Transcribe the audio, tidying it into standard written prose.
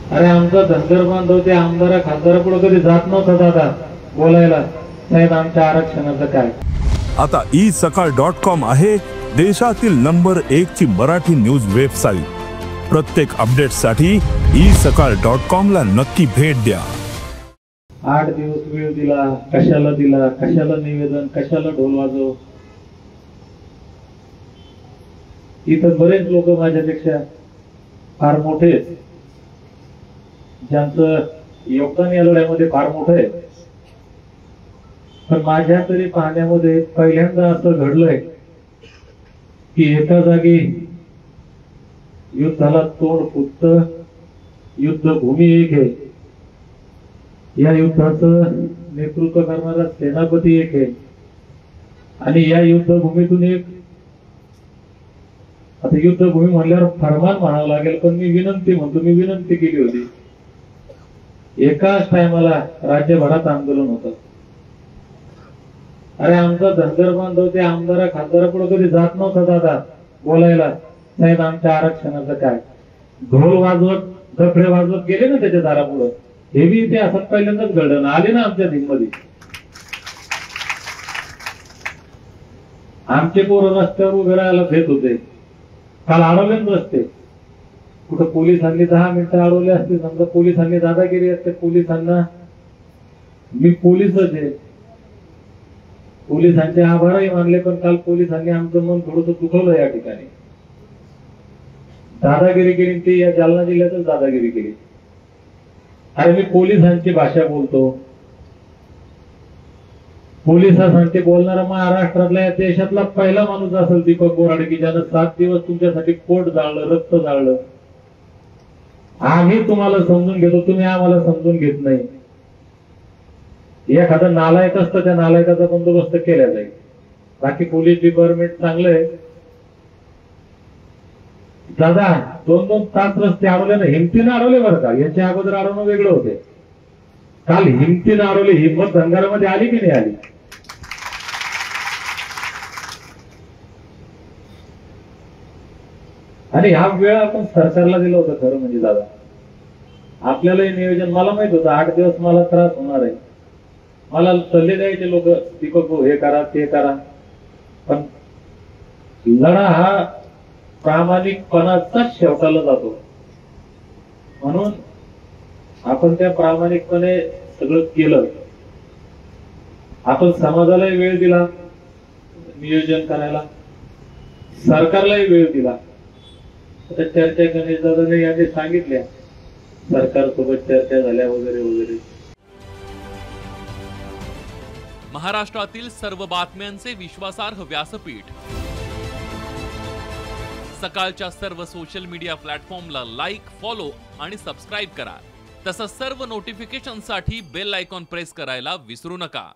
अरे आमचा धनगर बांधव ते आमदार खासदारापुढे कधी जात नव्हता दादा बोलायला, साहेब आमच्या आरक्षणाचं काय. आता isakal.com आहे देशातील नंबर 1 ची मराठी न्यूज वेबसाईट. प्रत्येक अपडेटसाठी isakal.com ला नक्की भेट द्या. 8 दिवस वेळ दिला, कशाला निवेदन, कशाला ढोल वाजव. इथं बरेच लोक माझ्यापेक्षा फार मोठे आहेत, ज्यांचं योगदान या लढ्यामध्ये फार मोठं आहे. पण माझ्या तरी पाहण्यामध्ये पहिल्यांदा असं घडलंय की एका जागी युद्धाला तोंड फुटतं, युद्धभूमी एक आहे, या युद्धाचं नेतृत्व करणारा सेनापती एक आहे, आणि या युद्धभूमीतून एक, आता युद्धभूमी म्हणल्यावर फरमान म्हणावं लागेल, पण मी विनंती केली होती. एकाच टायमाला राज्यभरात आंदोलन होतं. अरे आमचा धनगर बांधव ते आमदार खासदारापुढे कधी जात नव्हता दादा बोलायला, साहेब आमच्या आरक्षणाचं काय. ढोल वाजवत डफळे वाजवत गेले ना त्याच्या दारापुढं. हे बी इथे असं पहिल्यांदाच घडलं ना, आले ना आमच्या दिनमध्ये. आमचे पोरं रस्त्यावर उभे राहायला भेट होते. काल अडवले रस्ते, कुठं पोलिसांनी 10 मिनिटं अडवले असते, समजा पोलिसांनी दादागिरी असते. पोलिसांना मी पोलिसच आहे, पोलिसांचे आभारही मानले, पण काल पोलिसांनी आमचं मन थोडंसं दुखवलं. या ठिकाणी दादागिरी केली, ती या जालना जिल्ह्यातच दादागिरी केली. अरे मी पोलिसांची भाषा बोलतो, पोलिसांसाठी बोलणारा महाराष्ट्रातला या देशातला पहिला माणूस असेल दीपक बोराडे, की ज्यानं 7 दिवस तुमच्यासाठी पोट जाळलं, रक्त जाळलं. आम्ही तुम्हाला समजून घेतो, तुम्ही आम्हाला समजून घेत नाही. एखादा नालायक असतं, त्या नालायकाचा बंदोबस्त केला जाईल. बाकी पोलीस डिपार्टमेंट चांगलं आहे दादा. 2-2 तास रस्ते अडवले ना, हिमतीनं अडवले बरं का. याच्या अगोदर अडवणं वेगळं होते. काल हिमतीनं अडवले. हिंमत धनगरामध्ये आली की नाही आली. आणि हा वेळ आपण सरकारला दिला होता. खरं म्हणजे दादा आपल्यालाही नियोजन, मला माहित होतं 8 दिवस मला त्रास होणार आहे. मला सल्ले द्यायचे लोक, दीपक हे करा ते करा, पण लढा हा प्रामाणिकपणाचाच शेवटाला जातो. म्हणून आपण त्या प्रामाणिकपणे सगळं केलं. आपण समाजालाही वेळ दिला नियोजन करायला, सरकारलाही वेळ दिला. आता चर्चा गणेश दादाने यांनी सांगितल्या, सरकार सोबत चर्चा झाल्या वगैरे वगैरे. महाराष्ट्रातील सर्व बातम्यांचे विश्वासार्ह व्यासपीठ, सकाळच्या सर्व सोशल मीडिया प्लॅटफॉर्मला लाईक, फॉलो आणि सबस्क्राईब करा. तसंच सर्व नोटिफिकेशनसाठी बेल आयकॉन प्रेस करायला विसरू नका.